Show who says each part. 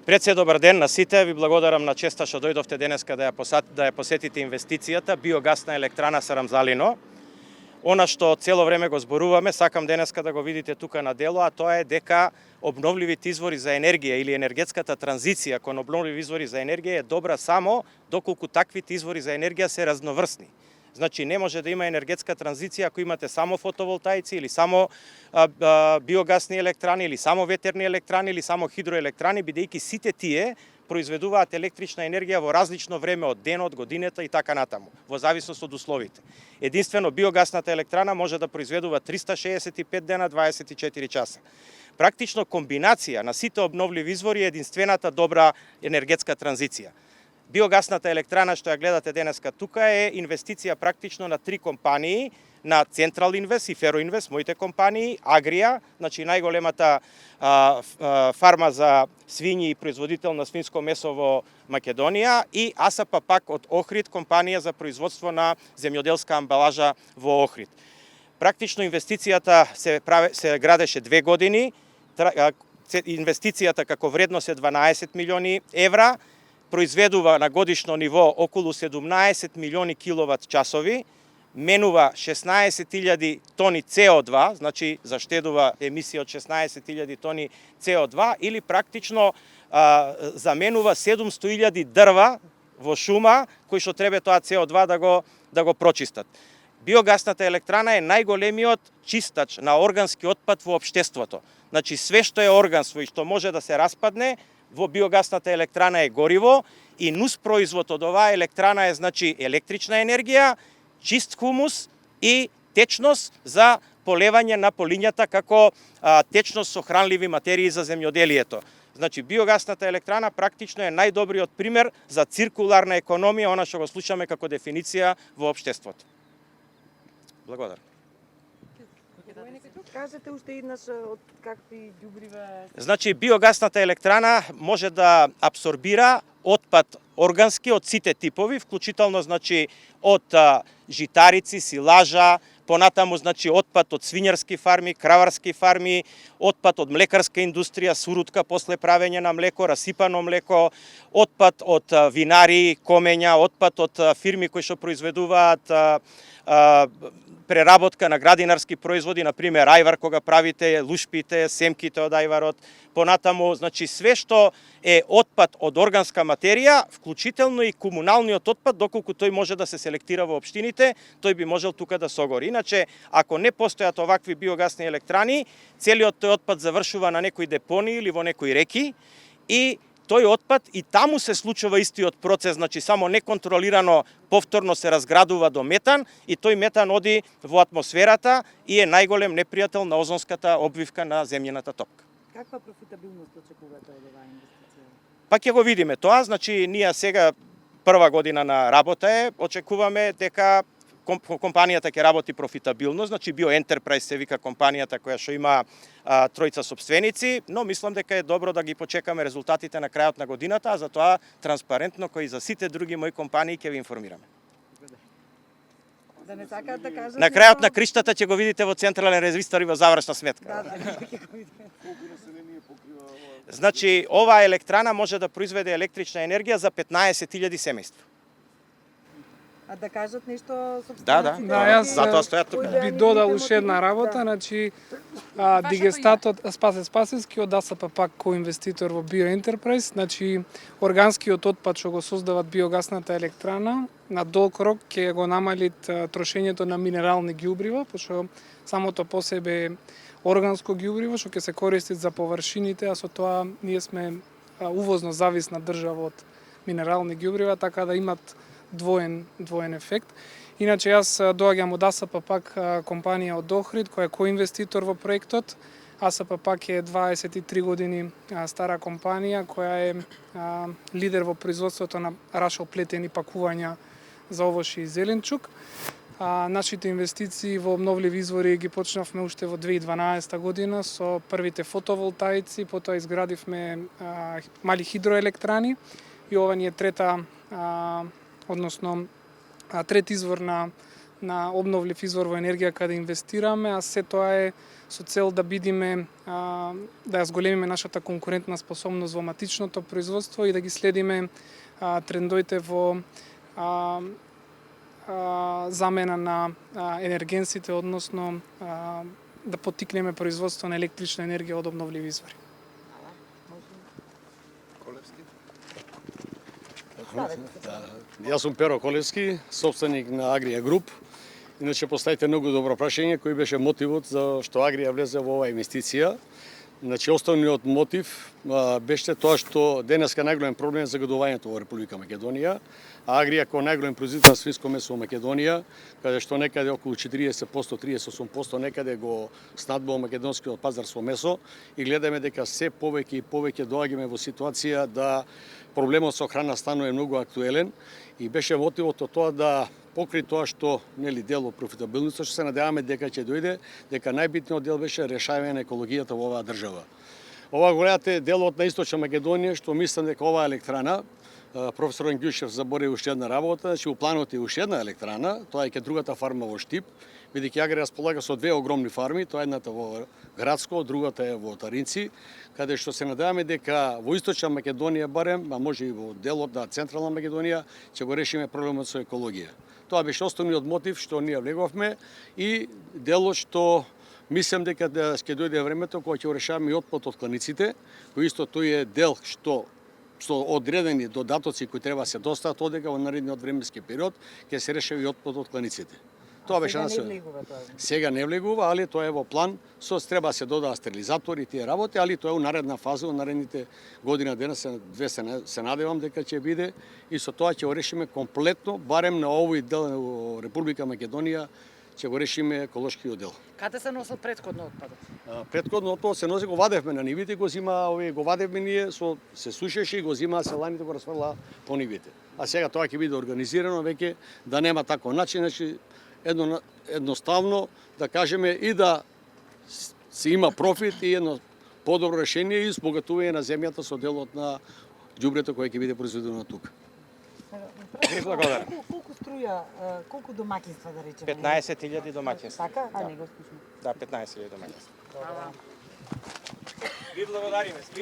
Speaker 1: Пред се добар ден на сите, ви благодарам на честа што дојдовте денеска да ја посетите инвестицијата биогасна електрана Сарамзалино. Она што цело време го зборуваме, сакам денеска да го видите тука на дело, а тоа е дека обновливите извори за енергија или енергетската транзиција кон обновливи извори за енергија е добра само доколку таквите извори за енергија се разноврсни. Значи не може да има енергетска транзиција ако имате само фотоволтаици или само биогасни електрани или само ветерни електрани или само хидроелектрани, бидејќи сите тие произведуваат електрична енергија во различно време од денот, годината и така натаму, во зависност од условите. Единствено биогасната електрана може да произведува 365 дена, 24 часа. Практично комбинација на сите обновливи извори е единствената добра енергетска транзиција. Биогасната електрана што ја гледате денеска тука е инвестиција практично на 3 компании, на Централ Инвест и Фероинвест, моите компании, Агрија, значи најголемата фарма за свињи и производител на свинско месо во Македонија, и АСП пак од Охрид, компанија за производство на земјоделска амбалажа во Охрид. Практично инвестицијата се градеше 2 години, инвестицијата како вредност е 12 милиони евра, произведува на годишно ниво околу 17 милиони киловат часови, менува 16.000 тони CO2, значи заштедува емисија од 16.000 тони CO2, или практично заменува 700.000 дрва во шума, кои што треба тоа CO2 да го прочистат. Биогасната електрана е најголемиот чистач на органски отпад во општеството. Значи све што е органство и што може да се распадне, во биогасната електрана е гориво, и нус производ од оваа електрана е значи електрична енергија, чист хумус и течност за полевање на полињата како течност со хранливи материи за земјоделието. Значи биогасната електрана практично е најдобриот пример за циркуларна економија, она што го слушаме како дефиниција во општеството. Благодарам.
Speaker 2: Кажете уште еднаш од какви ѓубрива...
Speaker 1: Значи биогасната електрана може да апсорбира отпад органски од сите типови, вклучително значи од житарици, силажа, понатаму значи отпад од свињарски фарми, краварски фарми, отпад од млекарска индустрија, сурутка после правење на млеко, расипано млеко, отпад од винари, комења, отпад од фирми кои што произведуваат преработка на градинарски производи, на пример ајвар кога правите, лушпите, семките од ајварот, понатаму значи све што е отпад од органска материја, вклучително и комуналниот отпад, доколку тој може да се селектира во општините, тој би можел тука да се огори. Иначе, ако не постојат овакви биогасни електрани, целиот тој отпад завршува на некои депонии или во некои реки, и тој отпад и таму се случува истиот процес, значи само неконтролирано повторно се разградува до метан, и тој метан оди во атмосферата и е најголем непријател на озонската обвивка на земјината топка.
Speaker 2: Каква профитабилност очекувате од оваа инвестиција?
Speaker 1: Па ќе го видиме тоа, значи ние сега прва година на работа е, очекуваме дека компанијата ќе работи профитабилно, значи BioEnterprise се вика компанијата која што има тројца сопственици, но мислам дека е добро да ги почекаме резултатите на крајот на годината, а за тоа транспарентно кои за сите други мои компании ќе ви информираме.
Speaker 2: Да не сакаат да кажат...
Speaker 1: На крајот на криштата ќе го видите во централен регистар и во завршна сметка. Значи оваа електрана може да произведе електрична енергија за 15.000 семејства.
Speaker 2: А да кажат нешто собствениците?
Speaker 1: Да,
Speaker 3: јас
Speaker 1: затоа стојат тука.
Speaker 3: би додал уште една работа, значи Дигестатот Спасе Спасевски од АСП пак коинвеститор во BioEnterprise, значи органскиот отпад што го создават биогасната електрана на долг рок ќе го намали трошењето на минерални ѓубрива, пошто самото по себе е органско ѓубриво што ќе се користи за површините, а со тоа ние сме увозно зависна држава од минерални ѓубрива, така да имат двоен ефект. Иначе јас доаѓам од АСП пак компанија од Охрид која е коинвеститор во проектот. АСП пак е 23 години стара компанија која е лидер во производството на рашол плетени пакувања за овошје и зеленчук. Нашите инвестиции во обновливи извори ги почнавме уште во 2012 година со првите фотоволтаици, потоа изградивме мали хидроелектрани и ова ни е трет извор на на обновлив извор во енергија каде инвестираме, а се тоа е со цел да бидиме да ја зголемиме нашата конкурентна способност во матичното производство и да ги следиме трендовите во замена на енергенсите, односно да поттикнеме производство на електрична енергија од обновливи извори.
Speaker 4: Јас сум Перо Колевски, собственик на Агрија Груп. Иначе поставите многу добро прашање, кој беше мотивот за што Агрија влезе во оваа инвестиција. Значи, основниот мотив беше тоа што денеска најголем проблем е загадувањето во Република Македонија. А Агрија како најголем производител на свинско месо во Македонија, каде што некаде околу 40%, 38% некаде го снадбува македонскиот пазар со месо и гледаме дека се повеќе и повеќе доаѓаме во ситуација да проблемот со храна станува многу актуелен и беше мотивот од тоа да покри тоа што нели дел од профитабилноста, што се надеваме дека ќе дојде, дека најбитниот дел беше решавање на екологијата во оваа држава. Ова го гледате делот на Источна Македонија, што мислам дека оваа електрана, професор Ангјушев заборави уште една работа, значи у планот е уште една електрана, тоа е ке другата фарма во Штип, бидејќи Агрија располага со две огромни фарми, тоа е едната во Градско, другата е во Таринци, каде што се надеваме дека во Источна Македонија барем, а може и во делот на Централна Македонија, ќе го решиме проблемот со екологија. Тоа беше основниот мотив што ние влеговме и делот што мислам дека ќе дојде времето кога ќе решаваме и отпад од кланиците, кој исто тој е дел што одредени додатоци кои треба се достават одека во наредниот временски период, ќе се реши и отпад од кланиците. Тоа беше сега не влегува, али тоа е во план, треба се додава стерилизатори и тие работи, али тоа е у наредна фаза, у наредните година дена две се надевам дека ќе биде и со тоа ќе го решиме комплетно, барем на овој дел во Република Македонија ќе го решиме еколошкиот дел.
Speaker 2: Каде се носел претходно отпадот?
Speaker 3: Претходно отпадот се носи, го вадевме на нивите, го вадевме ние, се сушеше и го зимаа селаните, го расфрла по нивите. А сега тоа ќе биде организирано веќе да нема таков начин, значи едноставно да кажеме и да се има профит и едно подобро решение и збогатување на земјата со делот на ѓубрето кое ќе биде произведено тука.
Speaker 1: Благодарам.
Speaker 2: Колку струја, колку домаќинства да речеме?
Speaker 1: 15.000 домаќинства.
Speaker 2: Така? А не го слушам.
Speaker 1: Да, 15.000 домаќинства. Ви благодариме.